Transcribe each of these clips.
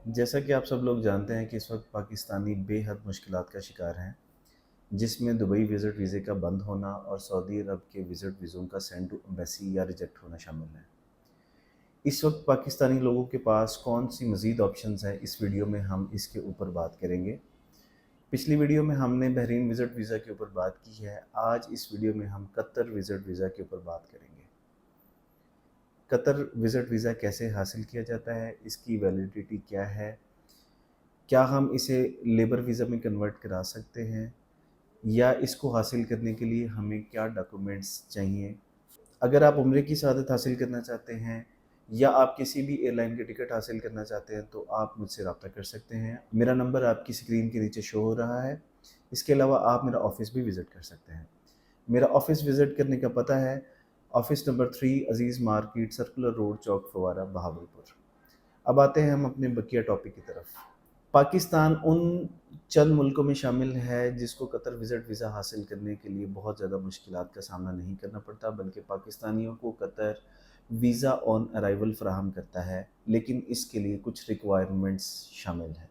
जैसा कि आप सब लोग जानते हैं कि इस वक्त पाकिस्तानी बेहद मुश्किलात का शिकार हैं, जिसमें दुबई विज़िट वीज़े का बंद होना और सऊदी अरब के विज़िट वीज़ों का सेंड टू एम्बेसी या रिजेक्ट होना शामिल है। इस वक्त पाकिस्तानी लोगों के पास कौन सी मज़ीद ऑप्शंस हैं, इस वीडियो में हम इसके ऊपर बात करेंगे। पिछली वीडियो में हमने बहरीन विज़िट वीज़ा के ऊपर बात की है। आज इस वीडियो में हम कतर विज़िट वीज़ा के ऊपर बात करेंगे। कतर विज़िट वीज़ा कैसे हासिल किया जाता है, इसकी वैलिडिटी क्या है, क्या हम इसे लेबर वीज़ा में कन्वर्ट करा सकते हैं, या इसको हासिल करने के लिए हमें क्या डॉक्यूमेंट्स चाहिए। अगर आप उम्रे की शहादत हासिल करना चाहते हैं या आप किसी भी एयरलाइन की टिकट हासिल करना चाहते हैं तो आप मुझसे रब्ता कर सकते हैं। मेरा नंबर आपकी स्क्रीन के नीचे शो हो रहा है। इसके अलावा आप मेरा ऑफ़िस भी विज़िट कर सकते हैं। मेरा ऑफ़िस विज़िट करने का पता है ऑफ़िस नंबर 3 अज़ीज़ मार्केट, सर्कुलर रोड, चौक फव्वारा, बहावलपुर। अब आते हैं हम अपने बकिया टॉपिक की तरफ। पाकिस्तान उन चंद मुल्कों में शामिल है जिसको कतर विज़िट वीज़ा हासिल करने के लिए बहुत ज़्यादा मुश्किलात का सामना नहीं करना पड़ता, बल्कि पाकिस्तानियों को कतर वीज़ा ऑन अराइवल फ़राहम करता है, लेकिन इसके लिए कुछ रिक्वायरमेंट्स शामिल हैं।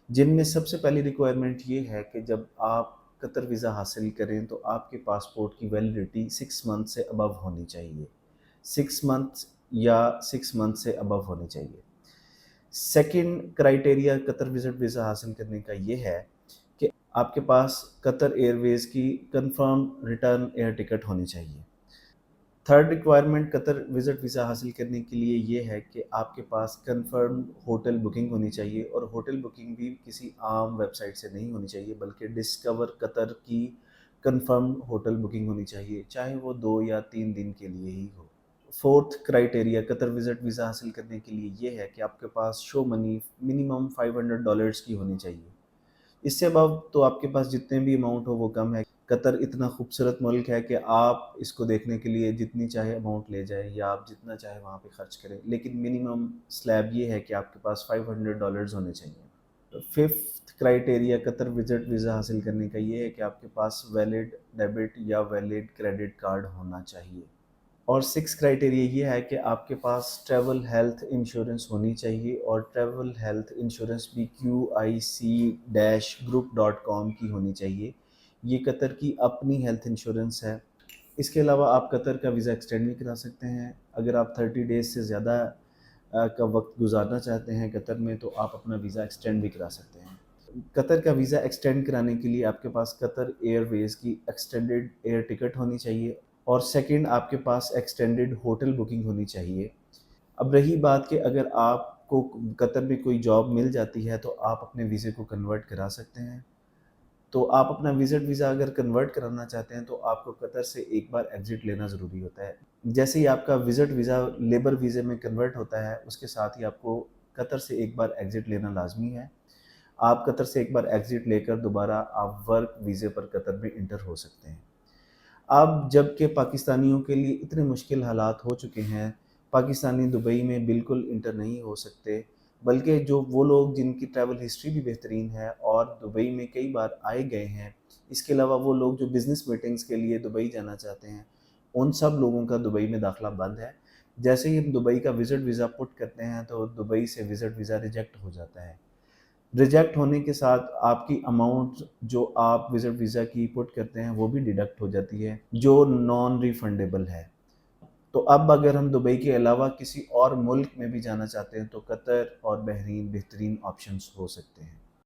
जिनमें सबसे पहली रिक्वायरमेंट ये है कि जब आप कतर वीज़ा हासिल करें तो आपके पासपोर्ट की वैलिडिटी 6 मंथ से अबव होनी चाहिए। 6 मंथ या 6 मंथ से अबव होनी चाहिए। Second criteria Qatar visit visa हासिल करने का ये है कि आपके पास कतर एयरवेज़ की कंफर्म रिटर्न एयर टिकट होनी चाहिए। Third requirement Qatar visit visa हासिल करने के लिए ये है कि आपके पास कंफर्म होटल बुकिंग होनी चाहिए, और होटल बुकिंग भी किसी आम वेबसाइट से नहीं होनी चाहिए, बल्कि डिस्कवर कतर की कंफर्म होटल बुकिंग होनी चाहिए, चाहे वो 2 या 3 दिन के लिए ही हो। Fourth criteria Qatar visit visa हासिल करने के लिए ये है कि आपके पास शो मनी मिनिमम $500 की होनी चाहिए। इससे अबव तो आपके पास जितने भी अमाउंट हो वो कम है। कतर इतना खूबसूरत मुल्क है कि आप इसको देखने के लिए जितनी चाहे अमाउंट ले जाएँ या आप जितना चाहे वहाँ पे खर्च करें, लेकिन मिनिमम स्लैब ये है कि आपके पास $500 होने चाहिए। Fifth criteria Qatar visit visa हासिल करने का ये है कि आपके पास वैलिड डेबिट या वैलिड क्रेडिट कार्ड होना चाहिए। और सिक्स क्राइटेरिया ये है कि आपके पास ट्रैवल हेल्थ इंश्योरेंस होनी चाहिए, और ट्रैवल हेल्थ इंश्योरेंस भी QIC-group.com की होनी चाहिए। ये कतर की अपनी हेल्थ इंश्योरेंस है। इसके अलावा आप कतर का वीज़ा एक्सटेंड भी करा सकते हैं। अगर आप 30 डेज़ से ज़्यादा का वक्त गुजारना चाहते हैं कतर में, तो आप अपना वीज़ा एक्सटेंड भी करा सकते हैं। कतर का वीज़ा एक्सटेंड कराने के लिए आपके पास कतर एयरवेज़ की एक्सटेंडेड एयर टिकट होनी चाहिए, और सेकंड आपके पास एक्सटेंडेड होटल बुकिंग होनी चाहिए। अब रही बात कि अगर आपको कतर में कोई जॉब मिल जाती है तो आप अपने वीज़े को कन्वर्ट करा सकते हैं। तो आप अपना विज़िट वीज़ा अगर कन्वर्ट कराना चाहते हैं तो आपको कतर से एक बार एग्ज़िट लेना ज़रूरी होता है। जैसे ही आपका विज़िट वीज़ा लेबर वीज़े में कन्वर्ट होता है, उसके साथ ही आपको कतर से एक बार एग्ज़िट लेना लाज़मी है। आप कतर से एक बार एग्ज़िट लेकर दोबारा आप वर्क वीज़े पर कतर में इंटर हो सकते हैं। अब जबकि पाकिस्तानियों के लिए इतने मुश्किल हालात हो चुके हैं, पाकिस्तानी दुबई में बिल्कुल इंटर नहीं हो सकते, बल्कि जो वो लोग जिनकी ट्रैवल हिस्ट्री भी बेहतरीन है और दुबई में कई बार आए गए हैं, इसके अलावा वो लोग जो बिज़नेस मीटिंग्स के लिए दुबई जाना चाहते हैं, उन सब लोगों का दुबई में दाखिला बंद है। जैसे ही हम दुबई का विज़िट वीज़ा पुट करते हैं तो दुबई से विज़िट वीज़ा रिजेक्ट हो जाता है। रिजेक्ट होने के साथ आपकी अमाउंट जो आप विज़िट वीज़ा की पुट करते हैं वो भी डिडक्ट हो जाती है, जो नॉन रिफंडेबल है। तो अब अगर हम दुबई के अलावा किसी और मुल्क में भी जाना चाहते हैं तो कतर और बहरीन बेहतरीन ऑप्शंस हो सकते हैं।